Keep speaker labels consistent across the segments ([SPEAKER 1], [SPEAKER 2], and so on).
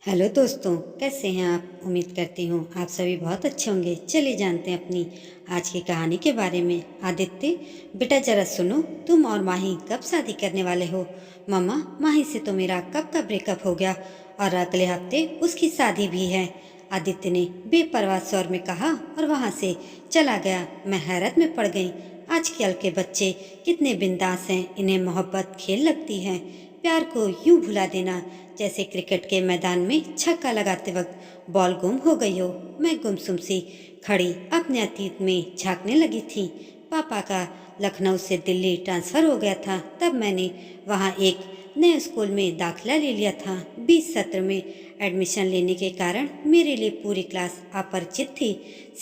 [SPEAKER 1] Hello दोस्तों, कैसे हैं आप। उम्मीद करती हूँ आप सभी बहुत अच्छे होंगे। चलिए जानते हैं अपनी आज की कहानी के बारे में। आदित्य, बेटा जरा सुनो, तुम और माही कब शादी करने वाले हो। मम्मा, माही से तो मेरा कब का ब्रेकअप हो गया और अगले हफ्ते उसकी शादी भी है। आदित्य ने बेपरवाह स्वर में कहा और वहाँ से चला गया। मैं हैरत में पड़ गई। आजकल के बच्चे कितने बिंदास हैं, इन्हें मोहब्बत खेल लगती है। प्यार को यूं भुला देना जैसे क्रिकेट के मैदान में छक्का लगाते वक्त बॉल गुम हो गई हो। मैं गुमसुम सी खड़ी अपने अतीत में झांकने लगी थी। पापा का लखनऊ से दिल्ली ट्रांसफ़र हो गया था, तब मैंने वहाँ एक नए स्कूल में दाखिला ले लिया था। 20 सत्र में एडमिशन लेने के कारण मेरे लिए पूरी क्लास अपरिचित थी।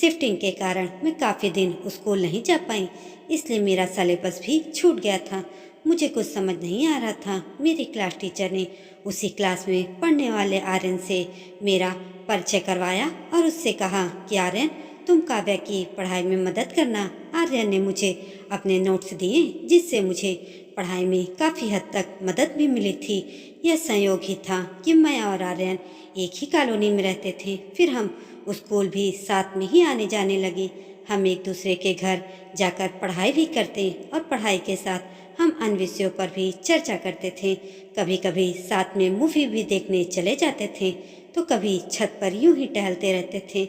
[SPEAKER 1] शिफ्टिंग के कारण मैं काफ़ी दिन स्कूल नहीं जा पाई, इसलिए मेरा सिलेबस भी छूट गया था। मुझे कुछ समझ नहीं आ रहा था। मेरी क्लास टीचर ने उसी क्लास में पढ़ने वाले आर्यन से मेरा परिचय करवाया और उससे कहा कि आर्यन, तुम काव्या की पढ़ाई में मदद करना। आर्यन ने मुझे अपने नोट्स दिए, जिससे मुझे पढ़ाई में काफ़ी हद तक मदद भी मिली थी। यह संयोग ही था कि मैं और आर्यन एक ही कॉलोनी में रहते थे। फिर हम स्कूल भी साथ में ही आने जाने लगे। हम एक दूसरे के घर जाकर पढ़ाई भी करते और पढ़ाई के साथ हम अन्य विषयों पर भी चर्चा करते थे। कभी कभी साथ में मूवी भी देखने चले जाते थे, तो कभी छत पर यूं ही टहलते रहते थे।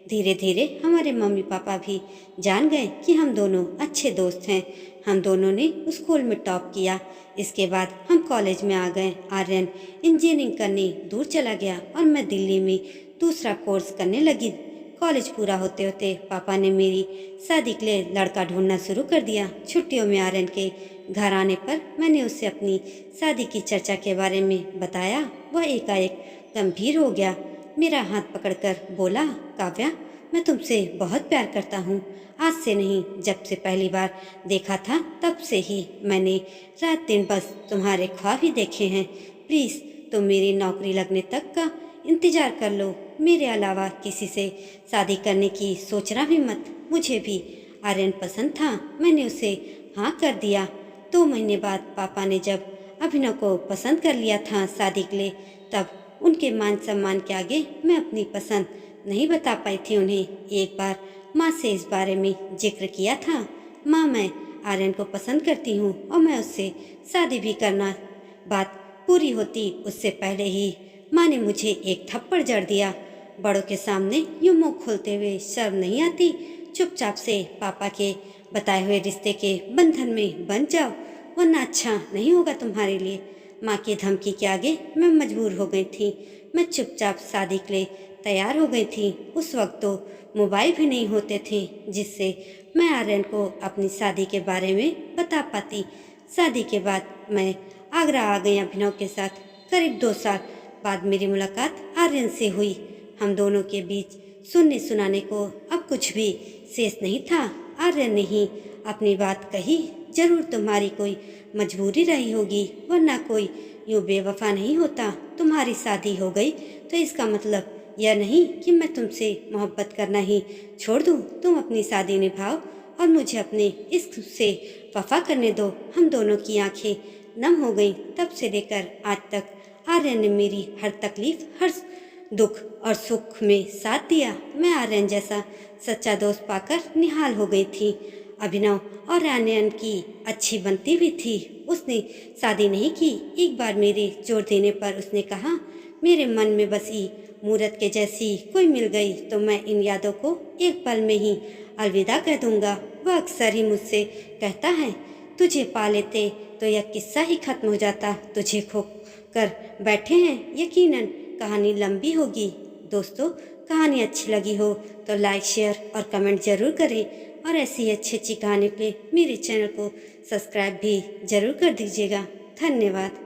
[SPEAKER 1] धीरे धीरे हमारे मम्मी पापा भी जान गए कि हम दोनों अच्छे दोस्त हैं। हम दोनों ने स्कूल में टॉप किया। इसके बाद हम कॉलेज में आ गए। आर्यन इंजीनियरिंग करने दूर चला गया और मैं दिल्ली में दूसरा कोर्स करने लगी। कॉलेज पूरा होते होते पापा ने मेरी शादी के लिए लड़का ढूंढना शुरू कर दिया। छुट्टियों में आर्यन के घर आने पर मैंने उससे अपनी शादी की चर्चा के बारे में बताया। वह एकाएक गंभीर हो गया। मेरा हाथ पकड़कर बोला, काव्या, मैं तुमसे बहुत प्यार करता हूँ। आज से नहीं, जब से पहली बार देखा था तब से ही मैंने रात दिन बस तुम्हारे ख्वाब ही देखे हैं। प्लीज़ तुम मेरी नौकरी लगने तक का इंतज़ार कर लो। मेरे अलावा किसी से शादी करने की सोचना भी मत। मुझे भी आर्यन पसंद था। मैंने उसे हाँ कर दिया। 2 महीने बाद पापा ने जब अभिनव को पसंद कर लिया था शादी के लिए, तब उनके मान सम्मान के आगे मैं अपनी पसंद नहीं बता पाई थी उन्हें। एक बार माँ से इस बारे में जिक्र किया था। माँ, मैं आर्यन को पसंद करती हूँ और मैं उससे शादी भी करना। बात पूरी होती उससे पहले ही माँ ने मुझे एक थप्पड़ जड़ दिया। बड़ों के सामने यूं मुँह खोलते हुए शर्म नहीं आती। चुपचाप से पापा के बताए हुए रिश्ते के बंधन में बंध जाओ, वरना अच्छा नहीं होगा तुम्हारे लिए। माँ की धमकी के आगे मैं मजबूर हो गई थी। मैं चुपचाप शादी के लिए तैयार हो गई थी। उस वक्त तो मोबाइल भी नहीं होते थे जिससे मैं आर्यन को अपनी शादी के बारे में बता पाती। शादी के बाद मैं आगरा आ गई अभिनव के साथ। करीब 2 साल बाद मेरी मुलाकात आर्यन से हुई। हम दोनों के बीच सुनने सुनाने को अब कुछ भी शेष नहीं था। आर्यन ने ही अपनी बात कही, जरूर तुम्हारी कोई मजबूरी रही होगी, वरना कोई यूँ बेवफा नहीं होता। तुम्हारी शादी हो गई तो इसका मतलब यह नहीं कि मैं तुमसे मोहब्बत करना ही छोड़ दूँ। तुम अपनी शादी निभाओ और मुझे अपने इश्क से वफा करने दो। हम दोनों की आंखें नम हो गईं। तब से लेकर आज तक आर्यन ने मेरी हर तकलीफ, हर दुख और सुख में साथ दिया। मैं आर्यन जैसा सच्चा दोस्त पाकर निहाल हो गई थी। अभिनव और आर्यन की अच्छी बनती भी थी। उसने शादी नहीं की। एक बार मेरे जोर देने पर उसने कहा, मेरे मन में बसी मूरत के जैसी कोई मिल गई तो मैं इन यादों को एक पल में ही अलविदा कह दूंगा। वह अक्सर ही मुझसे कहता है, तुझे पा लेते तो यह किस्सा ही खत्म हो जाता। तुझे खो कर बैठे हैं। यकीनन कहानी लंबी होगी। दोस्तों, कहानी अच्छी लगी हो तो लाइक, शेयर और कमेंट ज़रूर करें और ऐसी ही अच्छी अच्छी कहानी के लिए मेरे चैनल को सब्सक्राइब भी ज़रूर कर दीजिएगा। धन्यवाद।